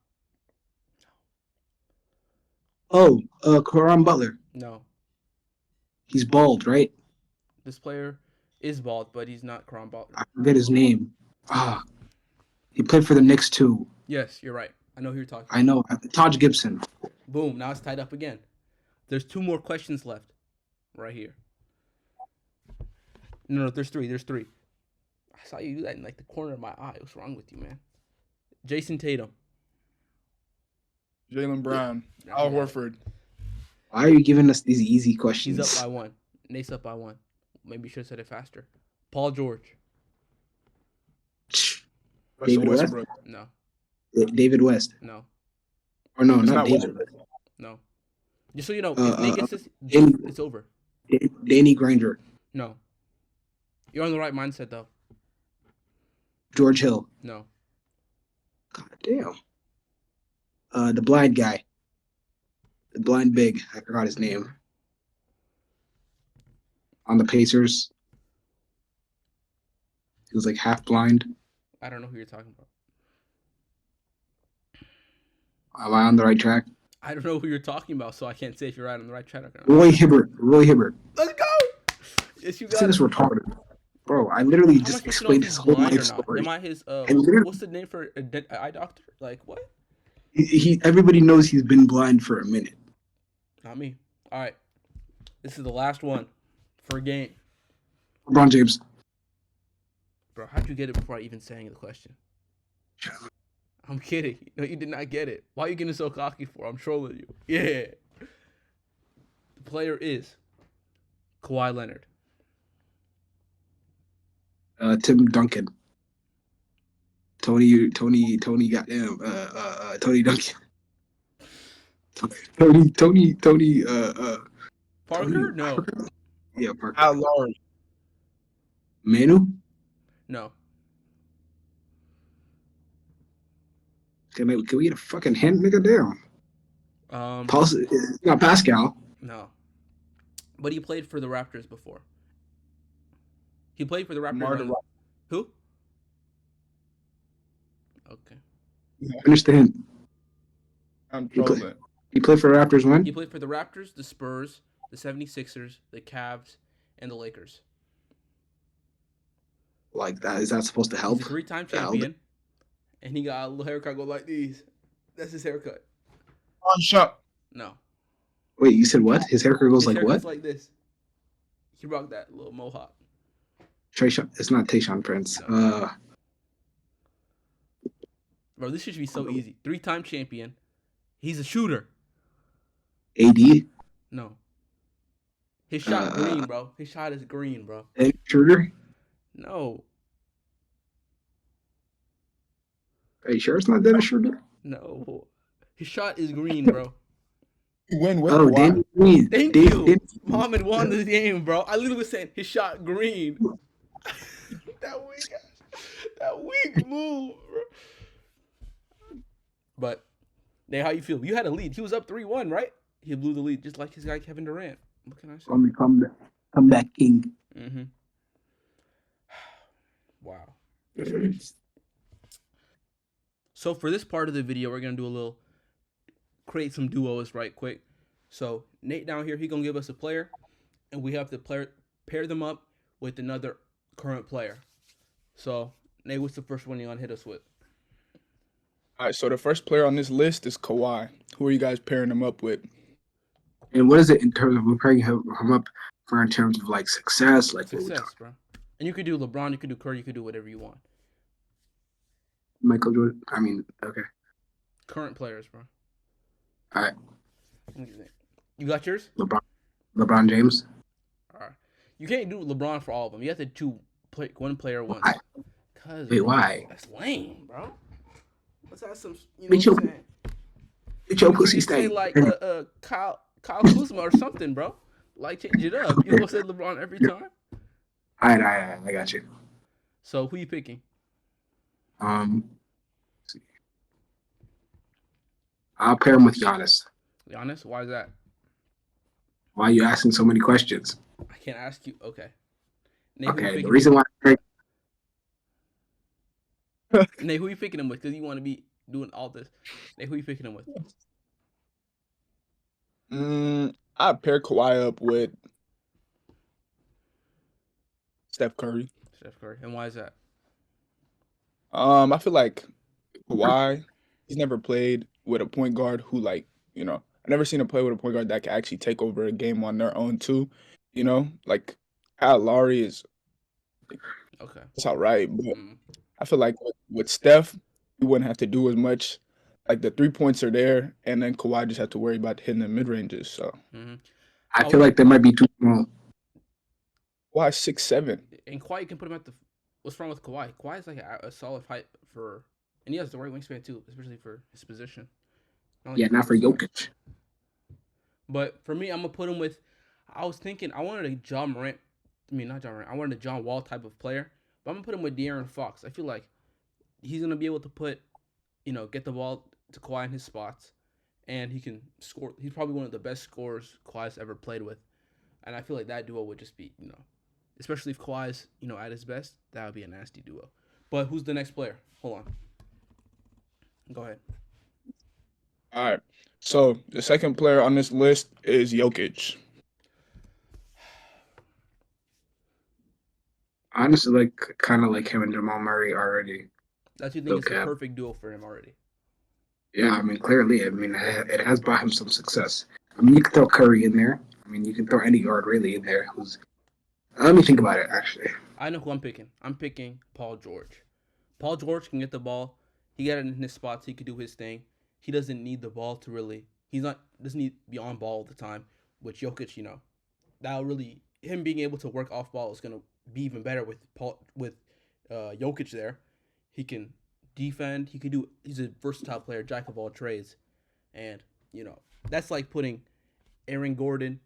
Oh, Karan Butler. no. He's bald, right? This player is bald, but he's not Karan Butler. I forget his name. Ah, he played for the Knicks too. Yes, you're right. I know who you're talking about. I know. Taj Gibson. Boom, now it's tied up again. There's 2 more questions left. Right here. No, there's 3. There's 3. I saw you do that in like the corner of my eye. What's wrong with you, man? Jason Tatum. Jaylen Brown. Yeah, Al yeah. Horford. Why are you giving us these easy He's questions? up by 1. Nate's up by 1. Maybe you should have said it faster. Paul George. David West? Westbrook. No. David West. No. Or no, It's not not David. Westbrook. No. Just so you know, Uh, if Nate uh, gets this, Danny, it's over. Danny Granger. No. You're on the right mindset though. George Hill. No. God damn. The blind guy. The blind big. I forgot his name. On the Pacers. He was like half blind. I don't know who you're talking about. Am I on the right track? I don't know who you're talking about, so I can't say if you're right on the right track or not. Roy Hibbert. Roy Hibbert. Let's go! Yes, you This got is it. retarded. Bro, I literally How am I just supposed to know if explained he's his whole blind life or not? story. Am I his, And literally, what's the name for an eye doctor? Like, what? everybody knows he's been blind for a minute. Not me. All right. This is the last one for a game. LeBron James. Bro, how'd you get it before I even sang the question? I'm kidding. No, you did not get it. Why are you getting so cocky for? I'm trolling you. Yeah. The player is Kawhi Leonard. Tim Duncan. Tony, goddamn, Tony Duncan. Tony, Parker? No. Yeah, Parker. Al Lowry. Manu? No. Can we get a fucking hint, nigga? Damn. It's not Pascal. No. But he played for the Raptors before. He played for the Raptors. Martin Rock. Who? Okay. Finish the hint. I'm trolling. He played for the Raptors when? He played for the Raptors, the Spurs, the 76ers, the Cavs, and the Lakers. Like that? Is that supposed to help? He's a 3-time champion. And he got a little haircut go like these. That's his haircut. On shot. No. Wait, you said what? His haircut goes His like what? haircut's like this. He rocked that little mohawk. Trayshawn. It's not Tayshaun Prince. No. Bro, this should be so easy. 3-time champion. He's a shooter. AD. No. His shot green, bro. His shot is green, bro. Schroeder. No. Are you sure it's not Dennis Schroeder? No. His shot is green, bro. You win with Oh, Kawhi. Danny Green. Thank you. Mohammed won this game, bro. I literally was saying his shot green. that weak move, bro. But, Nate, how you feel? You had a lead. He was up 3-1, right? He blew the lead, just like his guy Kevin Durant. What can I say? Come back, King. Mm-hmm. Wow. So for this part of the video, we're gonna create some duos right quick. So Nate down here, he gonna give us a player, and we have to pair them up with another current player. So Nate, what's the first one you gonna hit us with? All right, so the first player on this list is Kawhi. Who are you guys pairing him up with? And what is it in terms of we're pairing him up for in terms of like success? Like what we Success, bro. And you could do LeBron, you could do Curry, you could do whatever you want. Michael Jordan. I mean, okay. Current players, bro. All right. You got yours? LeBron James. All right. You can't do LeBron for all of them. You have to do one player once. Why? Wait, why? That's lame, bro. Let's have some. You know Bitch, what I'm saying? Get your You pussy can say stank. like Kyle Kuzma or something, bro. Like change it up. You gonna say LeBron every time? All right, I got you. So who you picking? Let's see. I'll pair him with Giannis. Giannis? Why is that? Why are you asking so many questions? I can't ask you. Okay. Nate, Okay, the reason why Nate, who you picking him with? Because you want to be doing all this. Nate, who you picking him with? I pair Kawhi up with Steph Curry. Steph Curry. And why is that? I feel like Kawhi, he's never played with a point guard who I've never seen him play with a point guard that can actually take over a game on their own too. Like Kyle Lowry is Okay. it's all right, but I feel like with Steph, he wouldn't have to do as much like the 3 points are there, and then Kawhi just have to worry about hitting the mid ranges. So Mm-hmm. I feel like they might be too small. why 6'7"? And Kawhi, you can put him at the. What's wrong with Kawhi? Kawhi is like a solid height for, and he has the right wingspan too, especially for his position. Not like Yeah, the not for biggest guy. Jokic. But for me, I'm gonna put him with. I was thinking I wanted a John Morant. I mean, not John Morant. I wanted a John Wall type of player, but I'm gonna put him with De'Aaron Fox. I feel like he's gonna be able to put, get the ball to Kawhi in his spots, and he can score. He's probably one of the best scorers Kawhi's ever played with, and I feel like that duo would just be, especially if Kawhi's, at his best, that would be a nasty duo. But who's the next player? Hold on. Go ahead. All right. So the second player on this list is Jokic. Honestly, like kind of like him and Jamal Murray already. That you think No is the cap. perfect duo for him already. Yeah, I mean, clearly, I mean, it has brought him some success. I mean, you can throw Curry in there. I mean, you can throw any guard really in there. Who's? Let me think about it. Actually, I know who I'm picking. I'm picking Paul George. Paul George can get the ball. He got it in his spots. He could do his thing. He doesn't need the ball to really. He's not doesn't need to be on ball all the time. Which Jokic, that'll really him being able to work off ball is gonna be even better with Jokic there. He can defend. He could do. He's a versatile player, jack of all trades, and that's like putting Aaron Gordon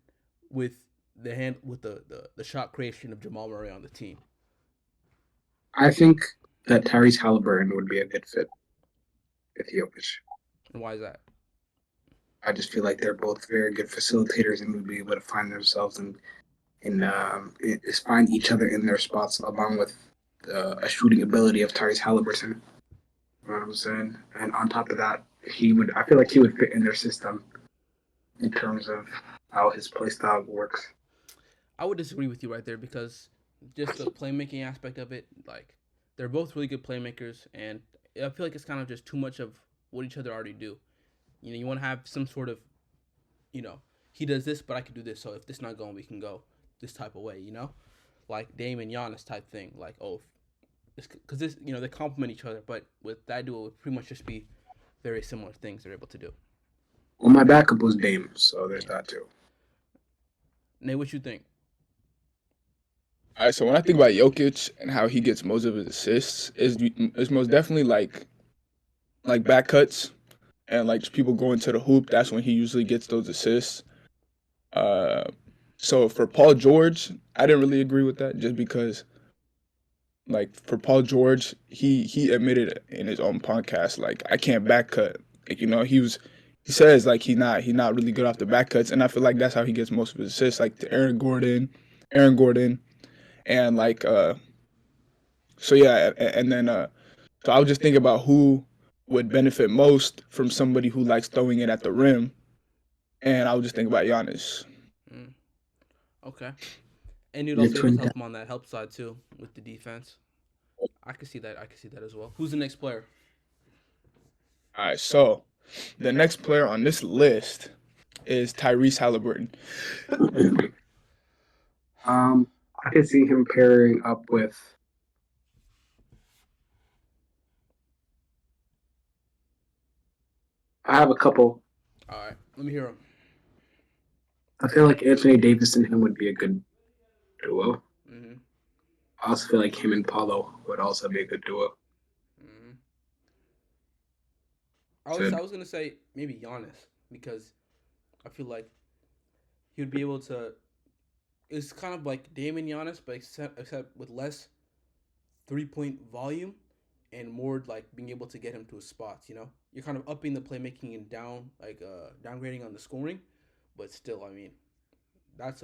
with the shot creation of Jamal Murray on the team. I think that Tyrese Halliburton would be a good fit with Jokic. And why is that? I just feel like they're both very good facilitators and would be able to find themselves find each other in their spots, along with a shooting ability of Tyrese Halliburton. You know what I'm saying? And on top of that, he would. I feel like he would fit in their system in terms of how his play style works. I would disagree with you right there because just the playmaking aspect of it, like they're both really good playmakers, and I feel like it's kind of just too much of what each other already do. You want to have some sort of, he does this, but I can do this. So if this not going, we can go this type of way. Like Dame and Giannis type thing. Like because they complement each other, but with that duo, it would pretty much just be very similar things they're able to do. Well, my backup was Dame, so there's that too. Nate, what you think? All right. So when I think about Jokic and how he gets most of his assists, is most definitely like back cuts and like people going to the hoop. That's when he usually gets those assists. Uh, so for Paul George, I didn't really agree with that just because like for Paul George, he admitted in his own podcast like I can't back cut. Like he says like he not really good off the back cuts, and I feel like that's how he gets most of his assists. Like to Aaron Gordon, and like so yeah, and then so I was just thinking about who would benefit most from somebody who likes throwing it at the rim, and I was just thinking about Giannis. Mm, okay. And you'd Yeah, also be able to twin. help him on that help side too with the defense. I could see that. I could see that as well. Who's the next player? All right, so the next player on this list is Tyrese Halliburton. I could see him pairing up with. I have a couple. All right, let me hear him. I feel like Anthony Davis and him would be a good duo. Mm-hmm. I also feel like him and Paulo would also be a good duo. Mm-hmm. So I was gonna say maybe Giannis because I feel like he would be able to. It's kind of like Damon Giannis, but except with less 3 point volume and more like being able to get him to his spots. You're kind of upping the playmaking and downgrading on the scoring, but still, I mean, that's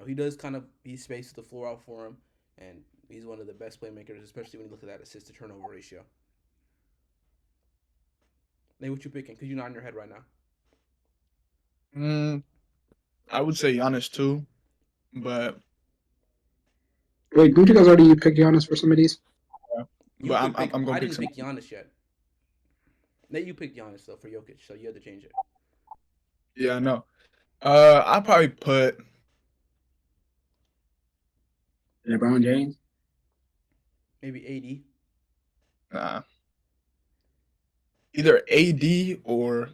he does kind of he spaces the floor out for him, and he's one of the best playmakers, especially when you look at that assist to turnover ratio. Nate, what you picking? Because you're not in your head right now. Mm, I would say Giannis too, but wait, didn't you guys already pick Giannis for some of these? You I'm could I'm, pick. I'm I gonna pick didn't some. pick Giannis yet. Nate, you picked Giannis though for Jokic, so you had to change it. Yeah, I know. I'll probably put. LeBron James. Maybe AD. Nah, either AD or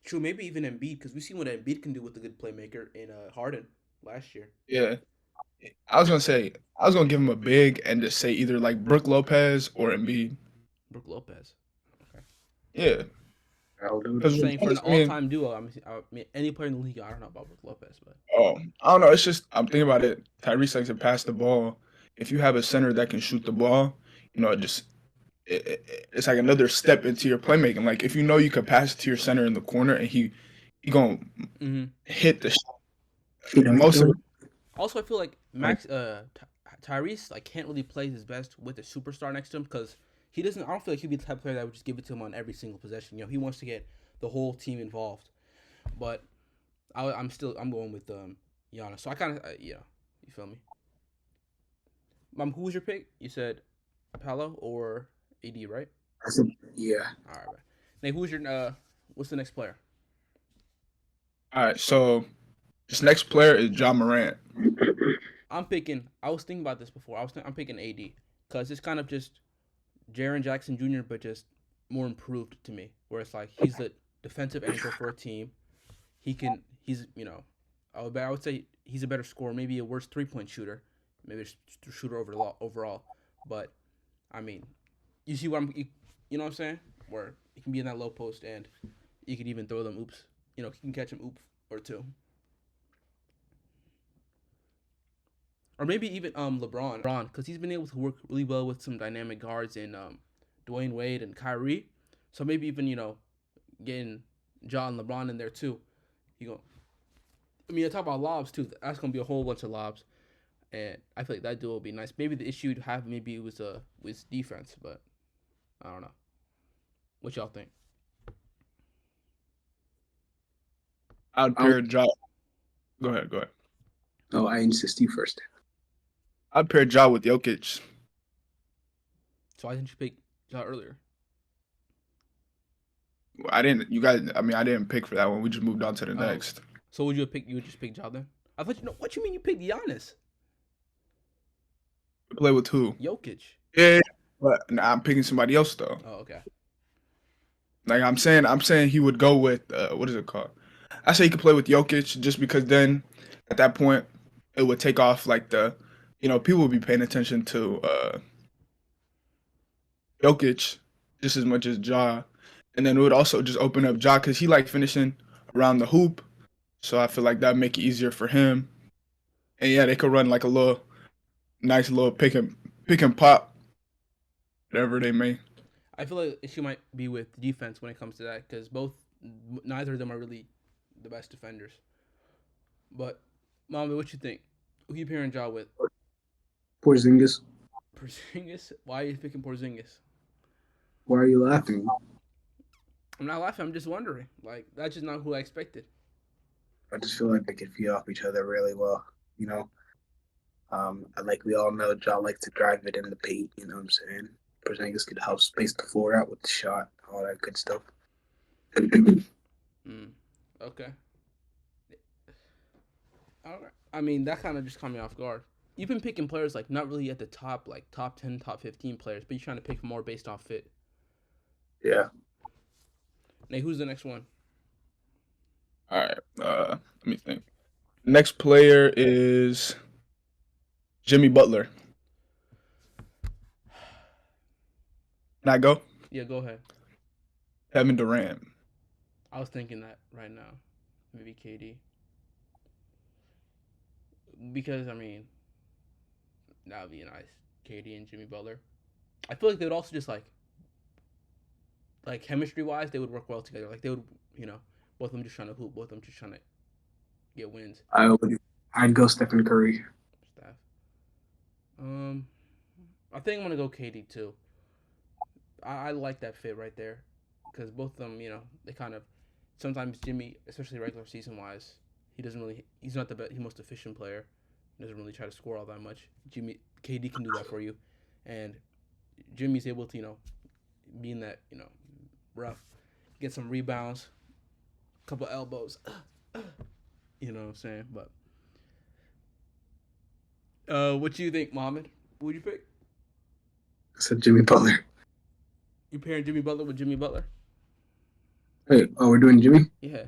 True, maybe even Embiid, because we seen what Embiid can do with a good playmaker in Harden last year. yeah. I was gonna give him a big and just say either like Brook Lopez or Embiid. Brook Lopez. Okay. Yeah, I'll do I'm because it. saying for an I mean, all-time duo, I mean, any player in the league, I don't know about Brook Lopez, but I don't know. It's just I'm thinking about it. Tyrese likes to pass the ball. If you have a center that can shoot the ball, it just it's like another step into your playmaking. Like if you know you could pass it to your center in the corner and he gonna mm-hmm. hit the shot. You know, Most of Also, I feel like like Tyrese like can't really play his best with a superstar next to him because he doesn't. I don't feel like he'd be the type of player that would just give it to him on every single possession. He wants to get the whole team involved. But I'm going with Giannis. So I kind of yeah, you feel me? Who was your pick? You said Paolo or AD, right? I said, yeah. All right, right. Nate, who's your what's the next player? all right, so this next player is John Morant. I'm picking. I was thinking about this before. I'm picking AD because it's kind of just Jaren Jackson Jr., but just more improved to me. Where it's like he's the defensive anchor for a team. He's I would say he's a better scorer, maybe a worse 3-point shooter, maybe a shooter overall. But I mean, you see what you know what I'm saying? Where he can be in that low post and you could even throw them oops. He can catch him oop or two. Or maybe even LeBron, because he's been able to work really well with some dynamic guards in Dwayne Wade and Kyrie. So maybe even getting John LeBron in there too. I talk about lobs too. That's gonna be a whole bunch of lobs, and I feel like that duo will be nice. Maybe the issue you'd have maybe it was defense, but I don't know. What y'all think? I'd pair Ja. Go ahead, go ahead. Oh, I insist you first. I'd pair Ja with Jokic. So I didn't you pick Ja earlier? I didn't. You guys. I mean, I didn't pick for that one. We just moved on to the Oh. next. So would you have picked? You would just pick Ja then? I thought what you mean you picked Giannis? Play with who? Jokic. Yeah, but nah, I'm picking somebody else though. Oh, okay. Like I'm saying he would go with what is it called? I say he could play with Jokic just because then at that point it would take off like people would be paying attention to Jokic just as much as Ja, and then it would also just open up Ja because he like finishing around the hoop, so I feel like that'd make it easier for him. And yeah, they could run like a nice little pick and pop, whatever they may. I feel like the issue might be with defense when it comes to that because neither of them are really the best defenders. But, Mommy, what you think? Who you pairing Ja with? Porzingis. Porzingis? Why are you picking Porzingis? Why are you laughing? I'm not laughing. I'm just wondering. Like, that's just not who I expected. I just feel like they could feed off each other really well. Like we all know, Ja likes to drive it in the paint. You know what I'm saying? Porzingis could help space the floor out with the shot, all that good stuff. Okay. All right. I mean, that kind of just caught me off guard. You've been picking players like not really at the top, like top 10, top 15 players, but you're trying to pick more based off fit. Yeah. Nate, who's the next one? All right, let me think. Next player is Jimmy Butler. Can I go? Yeah, go ahead. Kevin Durant. I was thinking that right now. Maybe KD. Because, I mean, that would be nice. KD and Jimmy Butler. I feel like they would also just like chemistry wise, they would work well together. Like they would, both of them just trying to hoop, both of them just trying to get wins. I'd go Stephen Curry. Staff. I think I'm gonna go KD too. I like that fit right there, because both of them, they kind of sometimes Jimmy, especially regular season wise, he's not the most efficient player. He doesn't really try to score all that much. KD can do that for you, and Jimmy's able to be in that rough, get some rebounds, couple elbows. You know what I'm saying? But what do you think, Mohammed? Who would you pick? I said Jimmy Butler. You pairing Jimmy Butler with Jimmy Butler? Wait, oh, we're doing Jimmy? Yeah.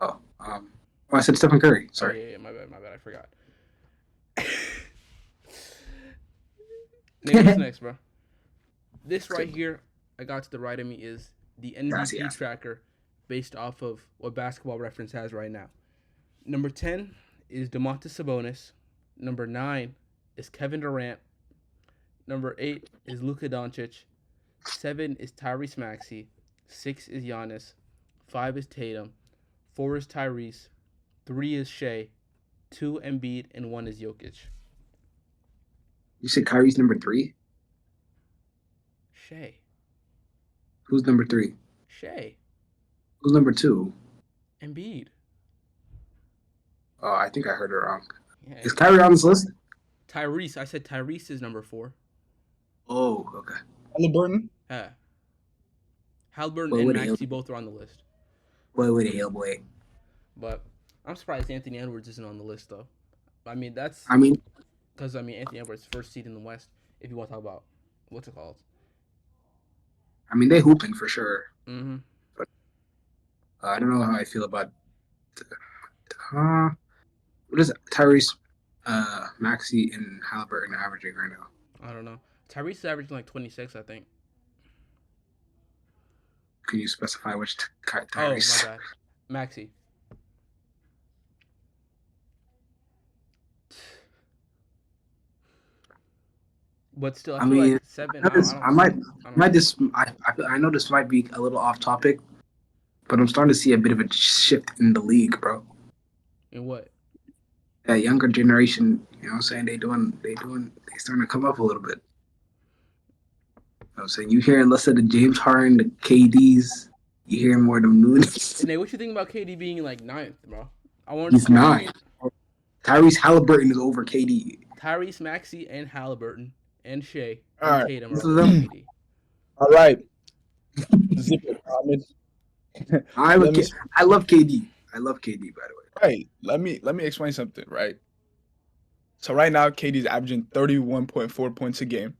Oh, I said Stephen Curry. Oh, Sorry. yeah, my bad, I forgot. Nate, what's next, bro? This right here, I got to the right of me, is the MVP Gracias. tracker based off of what Basketball Reference has right now. Number 10 is DeMontis Sabonis. Number 9 is Kevin Durant. Number 8 is Luka Doncic. 7 is Tyrese Maxey. 6 is Giannis. 5 is Tatum. 4 is Tyrese. 3 is Shea. 2 Embiid, and 1 is Jokic. You said Kyrie's number 3? Shea. Who's number 3? Shea. Who's number 2? Embiid. Oh, I think I heard it wrong. Yeah. Is Kyrie on this list? Tyrese. I said Tyrese is number 4. Oh, okay. Halliburton. Yeah. Halliburton Well, and what the Maxey both are on the list. Wait the hell, boy. But I'm surprised Anthony Edwards isn't on the list, though. I mean, that's I mean, because, Anthony Edwards first seed in the West, if you want to talk about, what's it called? they hooping for sure. Mm-hmm. But I don't know how I feel about what is it? Tyrese, Maxey, and Halliburton averaging right now. I don't know. Tyrese is averaging like 26, I think. Can you specify which Oh, Tyrese? my bad. Maxey. But still, I feel like 7. I know this might be a little off topic, but I'm starting to see a bit of a shift in the league, bro. In what? That younger generation, you know what I'm saying? They starting to come up a little bit. You know what I'm saying? You hearing less of the James Harden, the KDs, you hearing more of them Nunes. Nate, what you think about KD being like 9th, bro? He's 9. Tyrese Halliburton is over KD. Tyrese Maxey and Halliburton and Shea All and right. Tatum are over KD. All right. Zip it, Ahmed. I love KD. I love KD, by the way. Right. Let me explain something, right? So right now, KD's averaging 31.4 points a game.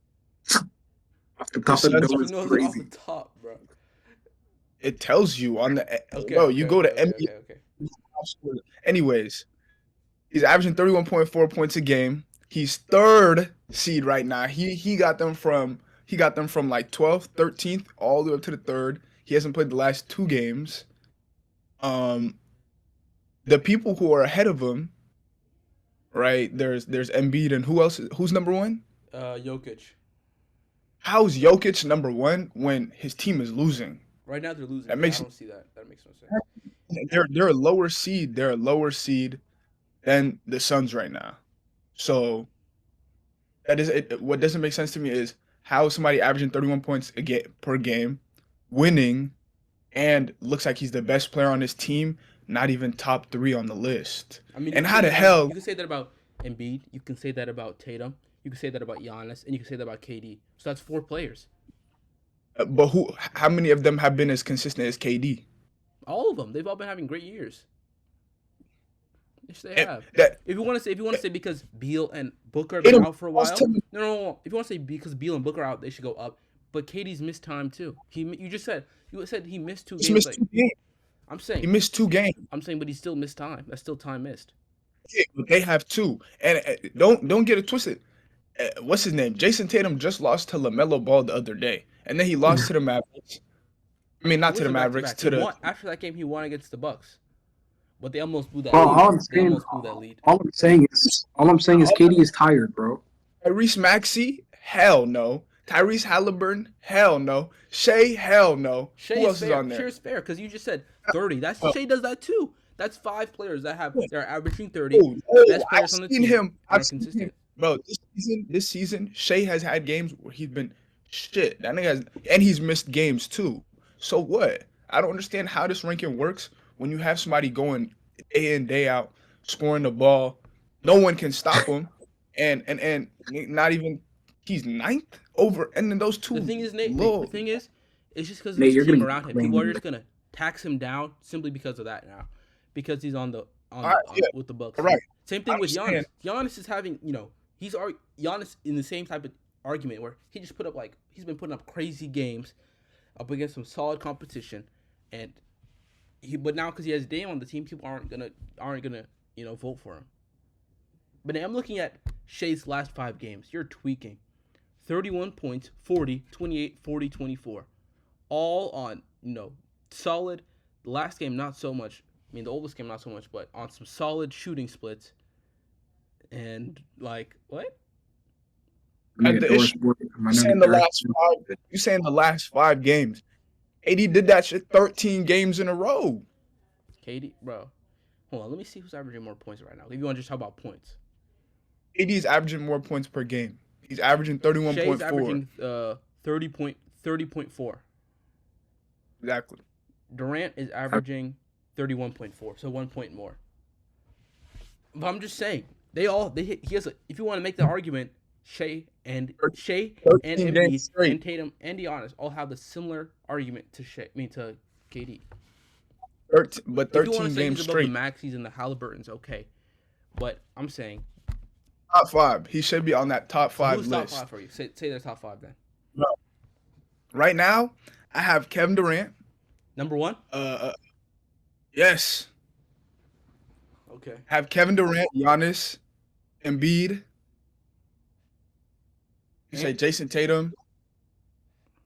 Off the top of the dome is Off crazy. the top, bro. It tells you on the Okay, bro. okay, You go to okay, NBA. okay. Anyways, he's averaging 31.4 points a game. He's 3rd seed right now. He got them from like 12th, 13th, all the way up to the 3rd. He hasn't played the last 2 games. The people who are ahead of him, right? There's Embiid, and who else? Who's number 1? Jokic. How's Jokic number 1 when his team is losing? Right now they're losing. That makes I don't see that. That makes no sense. They're a lower seed. They're a lower seed than the Suns right now. So that is it. What doesn't make sense to me is how is somebody averaging 31 points per game, winning, and looks like he's the best player on his team, not even top 3 on the list. And how the hell? You can say that about Embiid. You can say that about Tatum. You can say that about Giannis, and you can say that about KD. So that's 4 players. But how many of them have been as consistent as KD? All of them. They've all been having great years. Yes, they have. If you want to say because Beal and Booker have been out for a while, no. If you want to say because Beal and Booker are out, they should go up. But KD's missed time too. You said he missed 2 games. He missed 2 games. I'm saying he missed 2 games. I'm saying, but he still missed time. That's still time missed. Yeah, but they have 2, and don't get it twisted. What's his name? Jason Tatum just lost to LaMelo Ball the other day, and then he lost to the Mavericks. I mean, not to the Mavericks. After that game, he won against the Bucks, but they almost blew that. All lead. All I'm saying is KD is tired, bro. Tyrese Maxey, hell no. Tyrese Halliburton, hell no. Shea, hell no. Who else is on there? Shea's fair because you just said 30. Shea does that too. That's 5 players that they're averaging 30. Best players on the team. I've seen him. Bro, this season, Shea has had games where he's been shit. That nigga and he's missed games too. So what? I don't understand how this ranking works when you have somebody going day in, day out, scoring the ball. No one can stop him. and not even he's 9th over, and then those 2. The thing is, Nate, the thing is, it's just because of his team around him. People are just gonna tax him down simply because of that now, because he's with the Bucks. Right. Same thing with Giannis. Giannis is having, Giannis in the same type of argument where he just put up he's been putting up crazy games up against some solid competition, and but now because he has Dame on the team, people aren't gonna vote for him. But now I'm looking at Shai's last 5 games. You're tweaking. 31 points, 40, 28, 40, 24. All on, solid. The last game, not so much. I mean, the oldest game, not so much, but on some solid shooting splits. And, what? At the issue, you saying the last 5 games. AD did that shit 13 games in a row. KD, bro. Hold on, let me see who's averaging more points right now. If you want to just talk about points. AD's averaging more points per game. He's averaging 31.4. Shai's averaging 30.4. Exactly. Durant is averaging 31.4, so 1 point more. But I'm just saying, he has if you want to make the argument, Shai and Embiid and Tatum and Giannis all have the similar argument to KD. But If you 13 want to say games he's above straight. the Maxis and the Halliburtons, okay. But I'm saying Top 5. He should be on that top 5 who's list. top 5 for you? Say their top 5 then. Right now, I have Kevin Durant. Number 1? Yes. Okay. Have Kevin Durant, Giannis, Embiid. You say Jason Tatum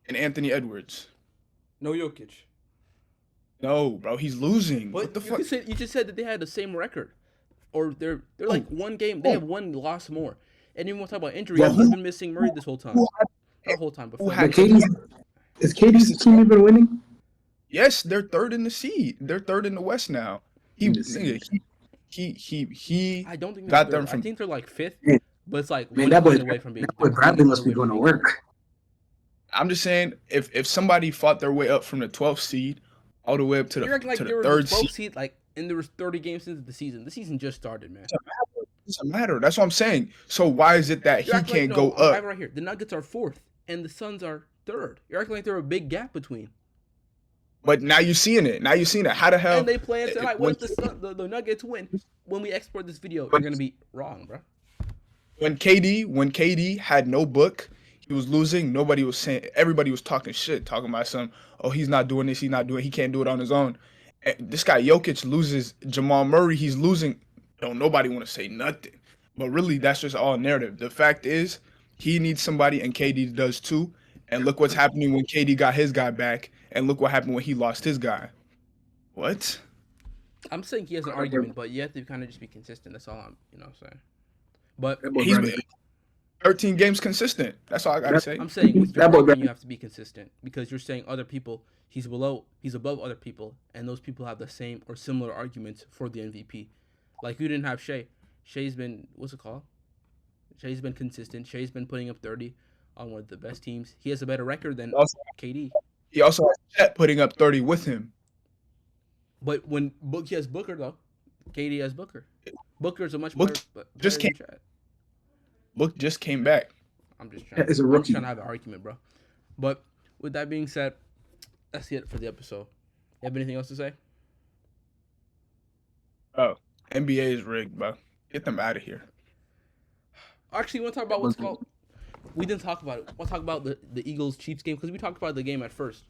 and Anthony Edwards. No Jokic. No, bro, he's losing. But What the fuck? You just said that they had the same record, or they're like one game. They have one loss more. And even when we talk about injury, he's been missing Murray this whole time. The whole time before. Is KD's team even winning? Yes, they're third in the seed. They're third in the West now. He I don't think got they're them third. from. I think they're like 5th, but it's like Man, one that boy point away from being. Bradley must be going to work. I'm just saying, if somebody fought their way up from the 12th seed all the way up to the, You're acting like to they the were third the 12th seed, seed, and there was 30 games into the season. The season just started, man. it doesn't matter. That's what I'm saying. So why is it that he You're acting can't go I'm up? right here. The Nuggets are 4th, and the Suns are 3rd. You're acting like there's a big gap between. But now you're seeing it. How the hell? And they play it tonight. What if the Nuggets win? When we export this video, you're gonna be wrong, bro. When KD had no book, he was losing. Everybody was talking shit, talking about he's not doing this, he can't do it on his own. And this guy Jokic loses Jamal Murray, he's losing. Don't nobody want to say nothing. But really, that's just all narrative. The fact is, he needs somebody, and KD does too. And look what's happening when KD got his guy back, and look what happened when he lost his guy. What? I'm saying he has an argument, but you have to kind of just be consistent. That's all I'm saying. But He's been 13 games consistent. That's all I gotta say. I'm saying with your argument, you have to be consistent because you're saying other people, he's above other people, and those people have the same or similar arguments for the MVP. Like you didn't have Shai. Shai's been Shai's been consistent. Shai's been putting up 30 on one of the best teams. He has a better record than KD. He also has Chet putting up 30 with him. But when he has Booker though, KD has Booker. Booker's a much Book better just than came. Chet. Book just came back. I'm just trying to have an argument, bro. But with that being said, that's it for the episode. You have anything else to say? Oh, NBA is rigged, bro. Get them out of here. Actually, we want to talk about what's called. We didn't talk about it. We'll talk about the Eagles Chiefs game because we talked about the game at first.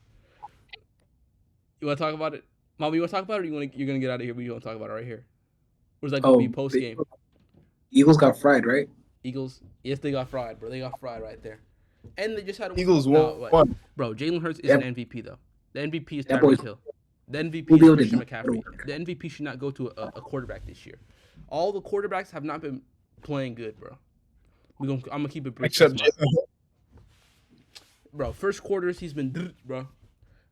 You want to talk about it, Mom? You want to talk about it, or you're gonna get out of here? But you want to talk about it right here? Or is that gonna be post game? Eagles got fried, right? Eagles, yes, they got fried, bro. They got fried right there, and they just had Eagles won. Bro, Jalen Hurts is an MVP though. The MVP is That Tyreek boy- Hill. The MVP is Christian McCaffrey. The MVP should not go to a quarterback this year. All the quarterbacks have not been playing good, bro. I'm gonna keep it brief. Except Jalen. Bro, first quarters he's been bro.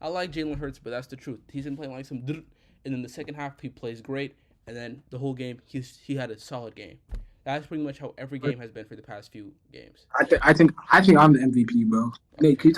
I like Jalen Hurts, but that's the truth. He's been playing like some and then the second half he plays great, and then the whole game he had a solid game. That's pretty much how every game has been for the past few games. I think I'm the MVP, bro. Nate, can you